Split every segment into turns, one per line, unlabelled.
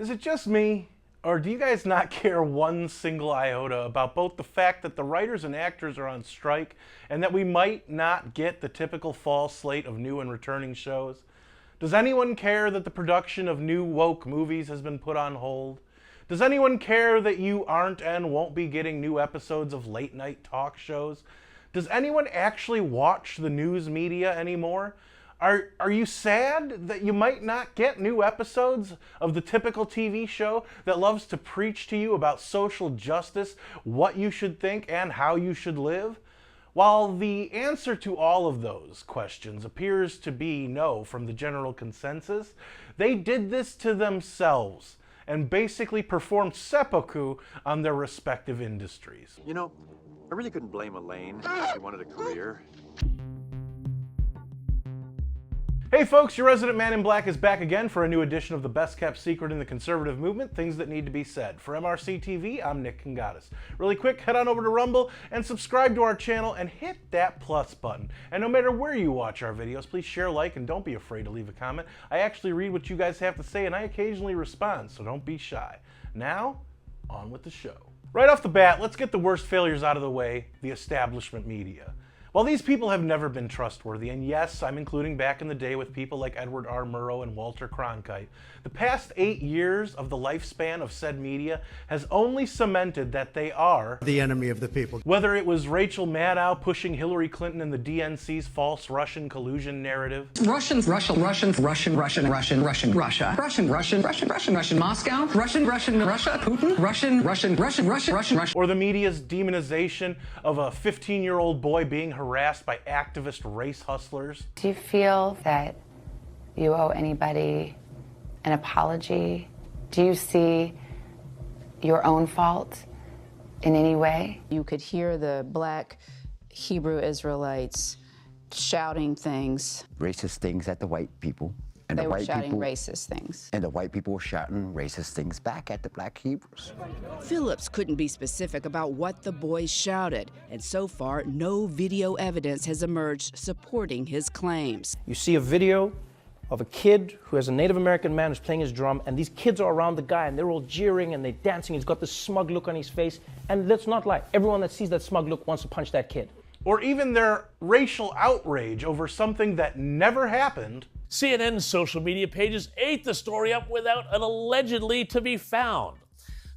Is it just me, or do you guys not care one single iota about both the fact that the writers and actors are on strike and that we might not get the typical fall slate of new and returning shows? Does anyone care that the production of new woke movies has been put on hold? Does anyone care that you aren't and won't be getting new episodes of late night talk shows? Does anyone actually watch the news media anymore? Are you sad that you might not get new episodes of the typical TV show that loves to preach to you about social justice, what you should think, and how you should live? While the answer to all of those questions appears to be no from the general consensus, they did this to themselves and basically performed seppuku on their respective industries.
You know, I really couldn't blame Elaine if she wanted a career.
Hey folks, your resident man in black is back again for a new edition of the best kept secret in the conservative movement, things that need to be said. For MRC-TV, I'm Nick Kangadis. Really quick, head on over to Rumble and subscribe to our channel and hit that plus button. And no matter where you watch our videos, please share, like, and don't be afraid to leave a comment. I actually read what you guys have to say and I occasionally respond, so don't be shy. Now, on with the show. Right off the bat, let's get the worst failures out of the way, the establishment media. While these people have never been trustworthy, and yes, I'm including back in the day with people like Edward R. Murrow and Walter Cronkite, the past 8 years of the lifespan of said media has only cemented that they are
the enemy of the people.
Whether it was Rachel Maddow pushing Hillary Clinton and the DNC's false Russian collusion narrative, Russian, Moscow, Russian, Russia, Putin, Russian, or the media's demonization of a 15-year-old boy being harassed by activist race hustlers.
Do you feel that you owe anybody an apology? Do you see your own fault in any way?
You could hear the black Hebrew Israelites shouting things.
Racist things at the white people. And
They
the
were
white
shouting
people,
racist things.
And the white people were shouting racist things back at the black Hebrews.
Phillips couldn't be specific about what the boys shouted, and so far, no video evidence has emerged supporting his claims.
You see a video of a kid who has a Native American man who's playing his drum, and these kids are around the guy, and they're all jeering and they're dancing. He's got this smug look on his face, and let's not lie, everyone that sees that smug look wants to punch that kid.
Or even their racial outrage over something that never happened.
CNN's social media pages ate the story up without an allegedly to be found.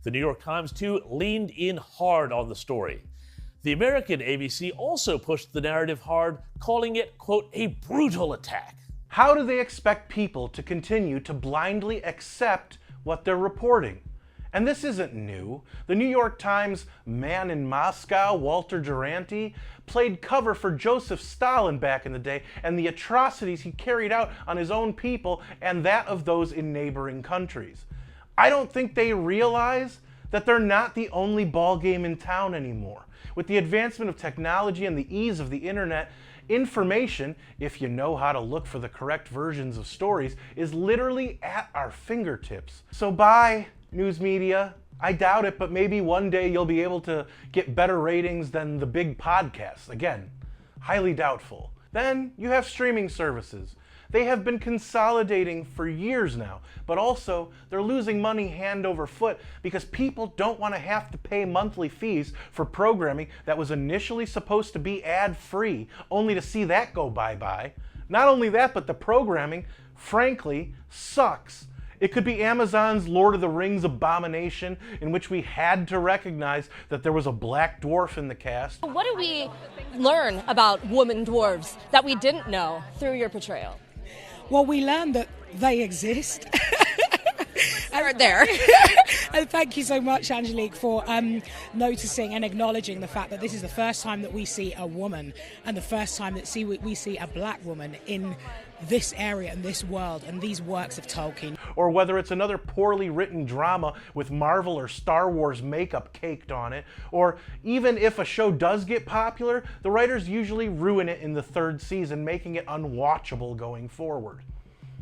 The New York Times, too, leaned in hard on the story. The American ABC also pushed the narrative hard, calling it, quote, a brutal attack.
How do they expect people to continue to blindly accept what they're reporting? And this isn't new. The New York Times man in Moscow, Walter Duranty, played cover for Joseph Stalin back in the day and the atrocities he carried out on his own people and that of those in neighboring countries. I don't think they realize that they're not the only ballgame in town anymore. With the advancement of technology and the ease of the internet, information, if you know how to look for the correct versions of stories, is literally at our fingertips. So bye, news media. I doubt it, but maybe one day you'll be able to get better ratings than the big podcasts. Again, highly doubtful. Then you have streaming services. They have been consolidating for years now, but also they're losing money hand over foot because people don't want to have to pay monthly fees for programming that was initially supposed to be ad-free, only to see that go bye-bye. Not only that, but the programming, frankly, sucks. It could be Amazon's Lord of the Rings abomination, in which we had to recognize that there was a black dwarf in the cast.
What did we learn about woman dwarves that we didn't know through your portrayal?
Well, we learned that they exist.
Right there.
And thank you so much, Angelique, for noticing and acknowledging the fact that this is the first time that we see a woman and the first time that we see a black woman in this area and this world and these works of Tolkien.
Or whether it's another poorly written drama with Marvel or Star Wars makeup caked on it, or even if a show does get popular, the writers usually ruin it in the third season, making it unwatchable going forward.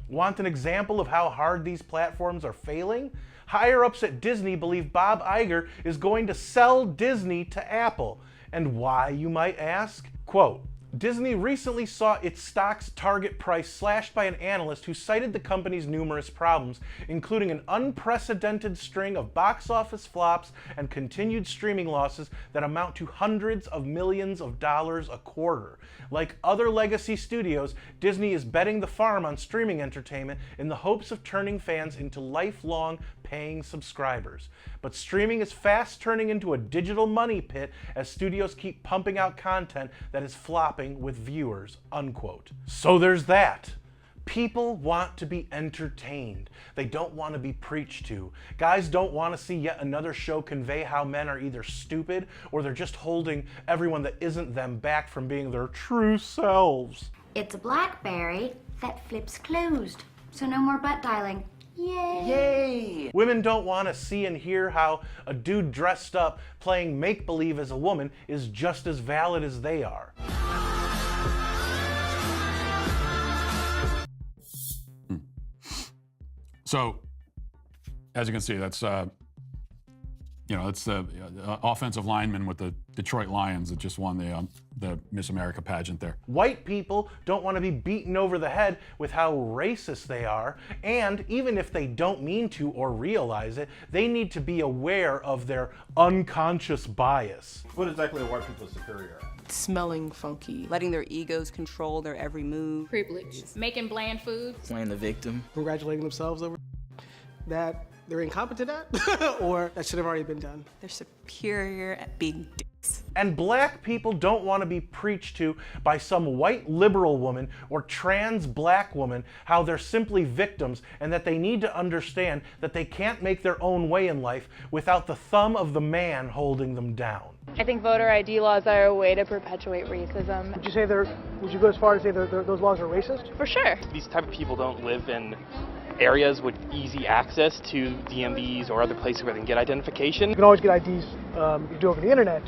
Want an example of how hard these platforms are failing? Higher-ups at Disney believe Bob Iger is going to sell Disney to Apple. And why, you might ask? Quote, Disney recently saw its stock's target price slashed by an analyst who cited the company's numerous problems, including an unprecedented string of box office flops and continued streaming losses that amount to hundreds of millions of dollars a quarter. Like other legacy studios, Disney is betting the farm on streaming entertainment in the hopes of turning fans into lifelong paying subscribers. But streaming is fast turning into a digital money pit as studios keep pumping out content that is flopping with viewers, unquote. So there's that. People want to be entertained. They don't want to be preached to. Guys don't want to see yet another show convey how men are either stupid or they're just holding everyone that isn't them back from being their true selves.
It's a BlackBerry that flips closed, so no more butt dialing. Yay!
Yay!
Women don't want to see and hear how a dude dressed up playing make-believe as a woman is just as valid as they are.
So, as you can see, that's it's the offensive lineman with the Detroit Lions that just won the Miss America pageant there.
White people don't want to be beaten over the head with how racist they are, and even if they don't mean to or realize it, they need to be aware of their unconscious bias.
What exactly are white people superior at?
Smelling funky.
Letting their egos control their every move.
Privilege. Making bland food.
Playing the victim.
Congratulating themselves over that they're incompetent at, or that should have already been done.
They're superior at being dicks.
And black people don't want to be preached to by some white liberal woman or trans black woman how they're simply victims and that they need to understand that they can't make their own way in life without the thumb of the man holding them down.
I think voter ID laws are a way to perpetuate racism.
Would you go as far as say those laws are racist?
For sure.
These type of people don't live in areas with easy access to DMVs or other places where they can get identification.
You can always get IDs you do over the internet.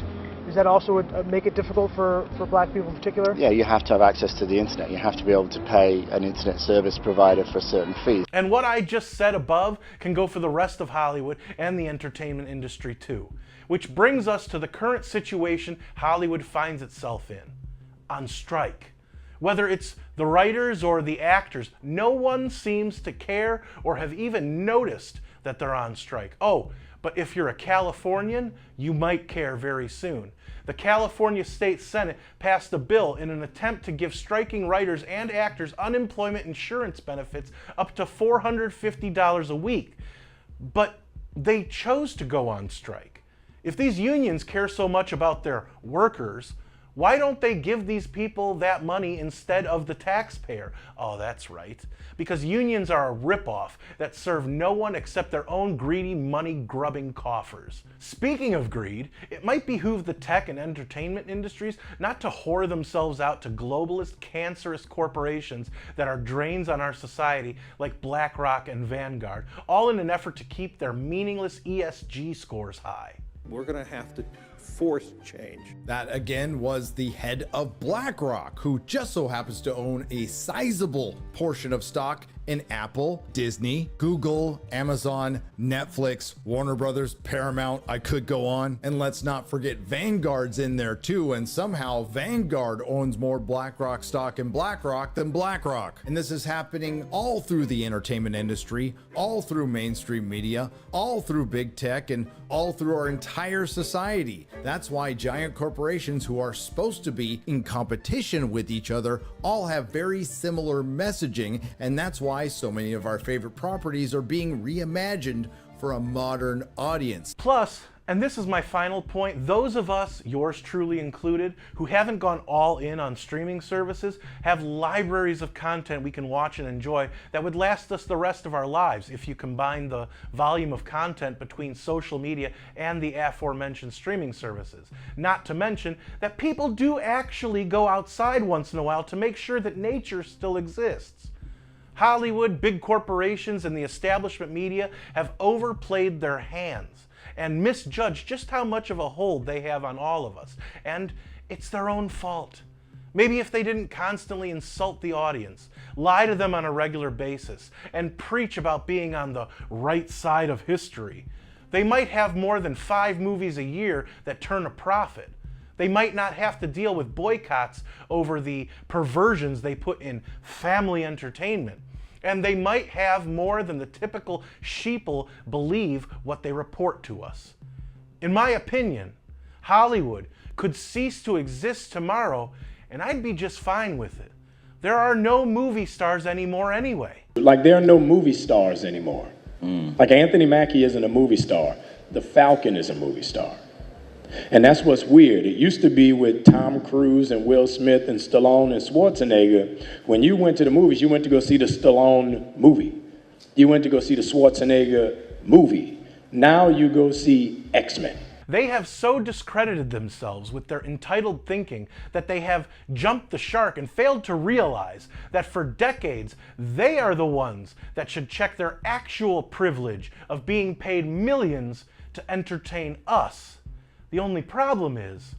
Does that also make it difficult for black people in particular?
Yeah, you have to have access to the internet. You have to be able to pay an internet service provider for a certain fee.
And what I just said above can go for the rest of Hollywood and the entertainment industry too. Which brings us to the current situation Hollywood finds itself in. On strike. Whether it's the writers or the actors, no one seems to care or have even noticed that they're on strike. Oh, but if you're a Californian, you might care very soon. The California State Senate passed a bill in an attempt to give striking writers and actors unemployment insurance benefits up to $450 a week. But they chose to go on strike. If these unions care so much about their workers, why don't they give these people that money instead of the taxpayer? Oh, that's right. Because unions are a ripoff that serve no one except their own greedy, money-grubbing coffers. Speaking of greed, it might behoove the tech and entertainment industries not to whore themselves out to globalist, cancerous corporations that are drains on our society like BlackRock and Vanguard, all in an effort to keep their meaningless ESG scores high.
We're going to have to force change.
That again was the head of BlackRock, who just so happens to own a sizable portion of stock in Apple, Disney, Google, Amazon, Netflix, Warner Brothers, Paramount. I could go on. And let's not forget Vanguard's in there too. And somehow Vanguard owns more BlackRock stock in BlackRock than BlackRock. And this is happening all through the entertainment industry, all through mainstream media, all through big tech, and all through our entire society. That's why giant corporations who are supposed to be in competition with each other all have very similar messaging, and that's why so many of our favorite properties are being reimagined for a modern audience.
Plus, and this is my final point, those of us, yours truly included, who haven't gone all in on streaming services have libraries of content we can watch and enjoy that would last us the rest of our lives if you combine the volume of content between social media and the aforementioned streaming services. Not to mention that people do actually go outside once in a while to make sure that nature still exists. Hollywood, big corporations, and the establishment media have overplayed their hands and misjudged just how much of a hold they have on all of us. And it's their own fault. Maybe if they didn't constantly insult the audience, lie to them on a regular basis, and preach about being on the right side of history, they might have more than 5 movies a year that turn a profit. They might not have to deal with boycotts over the perversions they put in family entertainment. And they might have more than the typical sheeple believe what they report to us. In my opinion, Hollywood could cease to exist tomorrow, and I'd be just fine with it. There are no movie stars anymore anyway.
Like, there are no movie stars anymore. Like, Anthony Mackie isn't a movie star. The Falcon is a movie star. And that's what's weird. It used to be with Tom Cruise and Will Smith and Stallone and Schwarzenegger. When you went to the movies, you went to go see the Stallone movie. You went to go see the Schwarzenegger movie. Now you go see X-Men.
They have so discredited themselves with their entitled thinking that they have jumped the shark and failed to realize that for decades they are the ones that should check their actual privilege of being paid millions to entertain us. The only problem is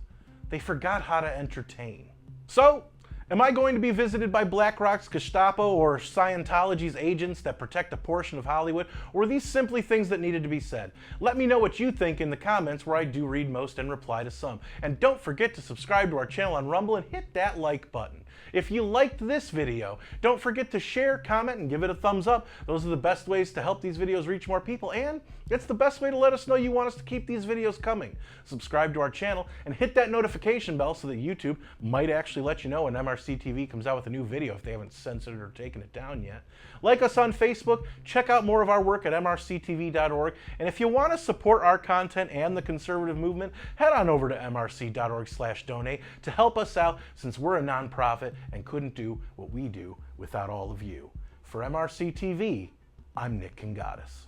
they forgot how to entertain. So, am I going to be visited by BlackRock's Gestapo or Scientology's agents that protect a portion of Hollywood? Or are these simply things that needed to be said? Let me know what you think in the comments, where I do read most and reply to some. And don't forget to subscribe to our channel on Rumble and hit that like button. If you liked this video, don't forget to share, comment, and give it a thumbs up. Those are the best ways to help these videos reach more people, and it's the best way to let us know you want us to keep these videos coming. Subscribe to our channel and hit that notification bell so that YouTube might actually let you know when MRC-TV comes out with a new video if they haven't censored it or taken it down yet. Like us on Facebook, check out more of our work at MRCTV.org, and if you want to support our content and the conservative movement, head on over to MRC.org/donate to help us out, since we're a nonprofit and couldn't do what we do without all of you. For MRC TV, I'm Nick Kangadis.